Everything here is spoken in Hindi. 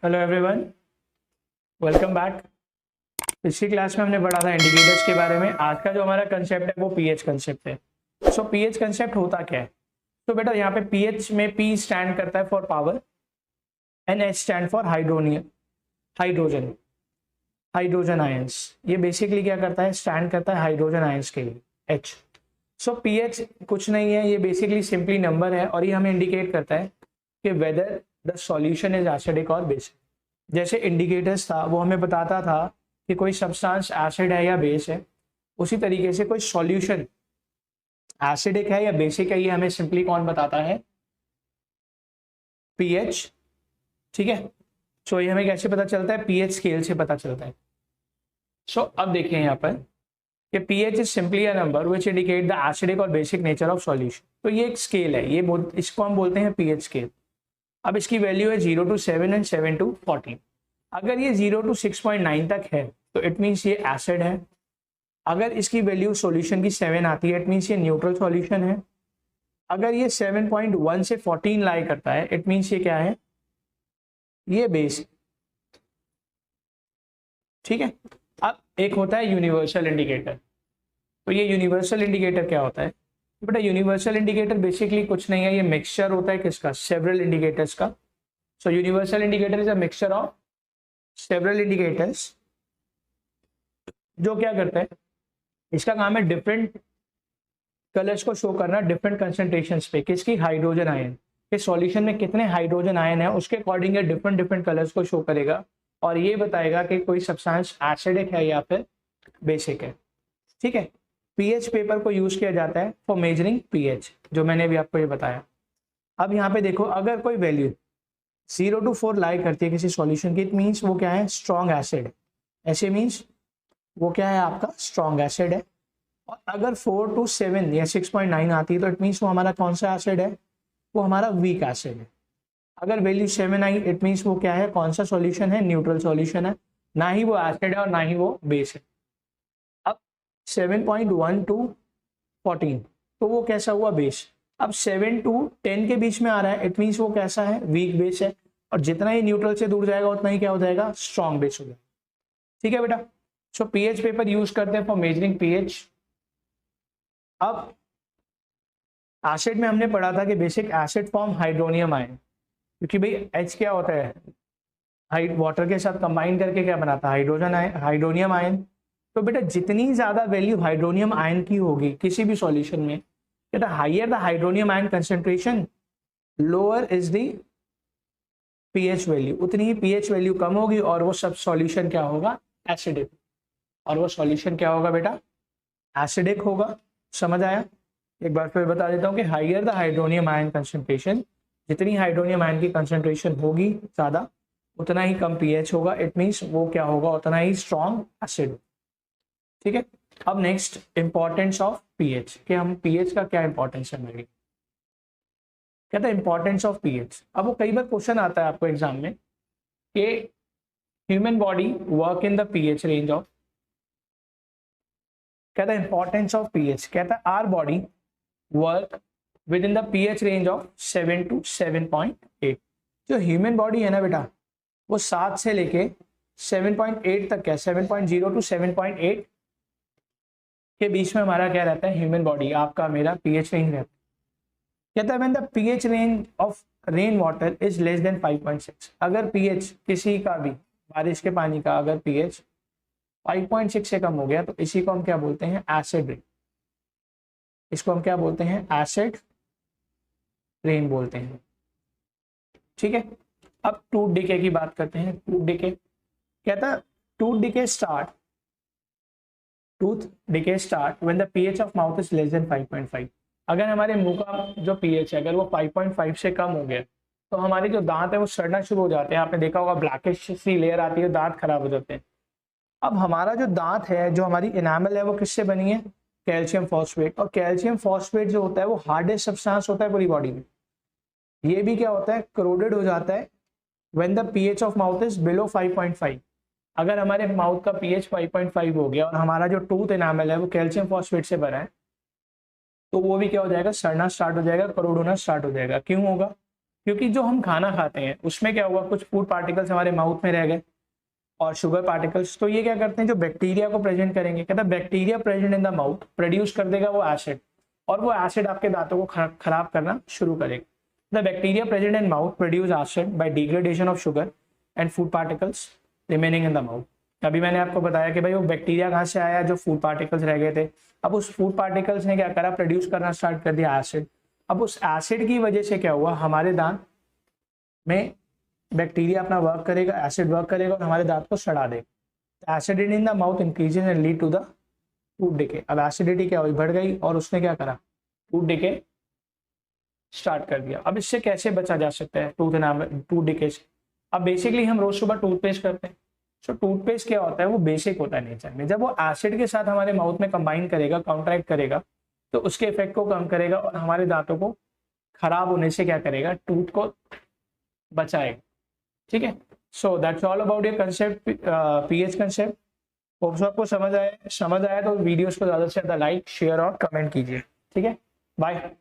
Hello everyone, welcome back. पिछली क्लास में हमने पढ़ा था इंडिकेटर्स के बारे में। आज का जो हमारा कंसेप्ट है वो पीएच कंसेप्ट है। सो पीएच कंसेप्ट होता क्या है? तो बेटा यहाँ पे पीएच में पी स्टैंड करता है for power and H stand for hydrogen ions. ये बेसिकली क्या करता है? स्टैंड करता है हाइड्रोजन आयंस के लिए, एच। सो पीएच कुछ नहीं है, ये बेसिकली सिंपली नंबर है और ये हमें इंडिकेट करता है कि whether the solution is acidic और बेसिक। जैसे इंडिकेटर्स था वो हमें बताता था कि कोई सब्सटेंस एसिड है या बेस है, उसी तरीके से कोई सॉल्यूशन एसिडिक है या बेसिक है, ये हमें सिंपली कौन बताता है? पीएच। ठीक है, सो ये हमें कैसे पता चलता है? पीएच स्केल से पता चलता है। सो अब देखिए यहाँ पर कि pH is simply a number which indicate the acidic और बेसिक नेचर ऑफ सॉल्यूशन। तो ये एक स्केल है, इसको हम बोलते हैं पीएच स्केल। अब इसकी वैल्यू है 0 to 7 एंड 7 to 14। अगर ये 0 to 6.9 तक है तो इट मीन्स ये एसिड है। अगर इसकी वैल्यू सॉल्यूशन की 7 आती है इट मीन्स ये न्यूट्रल सॉल्यूशन है। अगर ये 7.1 से 14 लाई करता है इट मीन्स ये क्या है? ये बेस। ठीक है, अब एक होता है यूनिवर्सल इंडिकेटर। तो ये यूनिवर्सल इंडिकेटर क्या होता है बेटा? यूनिवर्सल इंडिकेटर बेसिकली कुछ नहीं है, ये मिक्सचर होता है किसका? सेवरल इंडिकेटर्स का। So universal indicator is a mixture of several indicators. जो क्या करता है? इसका काम है डिफरेंट कलर्स को शो करना डिफरेंट कंसेंट्रेशंस पे। किसकी? हाइड्रोजन आयन के सॉल्यूशन में कितने हाइड्रोजन आयन है उसके अकॉर्डिंग ये डिफरेंट कलर्स को शो करेगा और ये बताएगा कि कोई सब्सटेंस एसिडिक है या फिर बेसिक है। ठीक है, पीएच पेपर को यूज किया जाता है फॉर मेजरिंग पीएच, जो मैंने भी आपको ये बताया। अब यहाँ पे देखो, अगर कोई वैल्यू 0 to 4 लाई करती है किसी सॉल्यूशन की, इट मीन्स वो क्या है? Strong acid. ऐसे मीन्स वो क्या है? आपका स्ट्रॉन्ग एसिड है। और अगर 4 to 7 या 6.9 आती है तो इट मीन्स वो हमारा कौन सा एसिड है? वो हमारा वीक एसिड है। अगर वैल्यू 7 आई इट मीन्स वो क्या है? कौन सा सॉल्यूशन है? न्यूट्रल सॉल्यूशन है, ना ही वो एसिड है और ना ही वो बेस है। अब 7.1 to 14 तो वो कैसा हुआ? बेस। अब 7 to 10 के बीच में आ रहा है इट मीन्स वो कैसा है? वीक बेस है। और जितना ही न्यूट्रल से दूर जाएगा उतना ही क्या हो जाएगा? स्ट्रॉन्ग बेस हो जाएगा। ठीक है बेटा, सो पीएच पेपर यूज करते हैं फॉर मेजरिंग पीएच। अब एसिड में हमने पढ़ा था कि basic acid form hydronium ion, क्योंकि भाई एच क्या होता है? वाटर के साथ कंबाइन करके क्या बनाता है? Hydrogen ion, hydronium ion. तो बेटा जितनी ज्यादा वैल्यू हाइड्रोनियम आयन की होगी किसी भी सॉल्यूशन में, बेटा higher the hydronium ion concentration lower is the pH value, उतनी ही पीएच वैल्यू कम होगी और वो सब सॉल्यूशन क्या होगा? एसिडिक। और वो सॉल्यूशन क्या होगा बेटा? एसिडिक होगा। समझ आया? एक बार फिर बता देता हूँ कि higher the hydronium ion concentration, जितनी हाइड्रोनियम आयन की कंसेंट्रेशन होगी ज्यादा उतना ही कम पीएच होगा। इट मीन्स वो क्या होगा? उतना ही स्ट्रॉन्ग एसिड। ठीक है, अब नेक्स्ट इंपॉर्टेंस ऑफ पीएच, कि हम पीएच का क्या इंपॉर्टेंस है मेरी। कहता है इंपॉर्टेंस ऑफ पीएच। अब वो कई बार क्वेश्चन आता है आपको एग्जाम में कि human body work in the pH range of, कहता है इंपॉर्टेंस ऑफ पीएच, कहता है our body work with in the pH range of 7 to 7.8। जो ह्यूमन बॉडी है ना बेटा, वो 7 से लेके 7.8 तक है, 7.0 to 7.8 के बीच में हमारा क्या रहता है? ह्यूमन बॉडी, आपका मेरा पीएच रेंज रहता है। कहता है when the pH range of rain water is less than 5.6। अगर पीएच किसी का भी, बारिश के पानी का अगर पीएच 5.6 से कम हो गया तो इसी को हम क्या बोलते हैं? Acid rain. इसको हम क्या बोलते हैं? एसिड रेन बोलते हैं। ठीक है, अब टूथ डिके की बात करते हैं। टूथ डिके कहता है tooth decay start when the pH of mouth is less than 5.5। अगर हमारे मुंह का जो पीएच है अगर वो 5.5 से कम हो गया तो हमारे जो दांत है वो सड़ना शुरू हो जाते हैं। आपने देखा होगा ब्लैकिश सी लेयर आती है, दांत खराब हो जाते हैं। अब हमारा जो दांत है, जो हमारी इनामल है, वो किससे बनी है? Calcium phosphate. और कैल्शियम फॉस्फेट जो होता है वो हार्डेस्ट सब्सटेंस होता है पूरी बॉडी में। ये भी क्या होता है? क्रोडेड हो जाता है when the pH of mouth is below 5.5। अगर हमारे माउथ का पीएच 5.5 हो गया और हमारा जो टूथ इनामल है वो कैल्शियम फॉस्फेट से भरा है तो वो भी क्या हो जाएगा? सड़ना स्टार्ट हो जाएगा, करोड होना स्टार्ट हो जाएगा। क्यों होगा? क्योंकि जो हम खाना खाते हैं उसमें क्या हुआ, कुछ फूड पार्टिकल्स हमारे माउथ में रह गए और शुगर पार्टिकल्स, तो ये क्या करते हैं, जो बैक्टीरिया को प्रेजेंट करेंगे, कहता है bacteria present in the mouth produce कर देगा वो एसिड, और वो एसिड आपके दांतों को खराब करना शुरू करेगा। The bacteria present in mouth produce acid by degradation of sugar and food particles remaining in the mouth. अभी मैंने आपको बताया कि भाई वो बैक्टीरिया कहाँ से आया, जो फूड पार्टिकल्स रह गए थे, अब उस फूड पार्टिकल्स ने क्या करा, प्रोड्यूस करना स्टार्ट कर दिया एसिड। अब उस एसिड की वजह से क्या हुआ, हमारे दांत में बैक्टीरिया अपना वर्क करेगा, एसिड वर्क करेगा और हमारे दांत को सड़ा देगा। Acidity in the mouth increases and lead to the tooth decay. अब एसिडिटी क्या हुई, बढ़ गई और उसने क्या करा, टूथ डिके स्टार्ट कर दिया। अब इससे कैसे बचा जा सकता है टूथ डिके से? अब बेसिकली हम रोज सुबह टूथपेस्ट करते हैं। सो टूथपेस्ट क्या होता है, वो बेसिक होता है नेचर में। जब वो एसिड के साथ हमारे माउथ में कंबाइन करेगा, काउंटरैक्ट करेगा, तो उसके इफेक्ट को कम करेगा और हमारे दांतों को खराब होने से क्या करेगा, टूथ को बचाएगा। ठीक है, so that's all about your concept, pH concept. Hope so आपको समझ आया तो वीडियोस को ज़्यादा से ज़्यादा लाइक, शेयर और कमेंट कीजिए। ठीक है, बाय।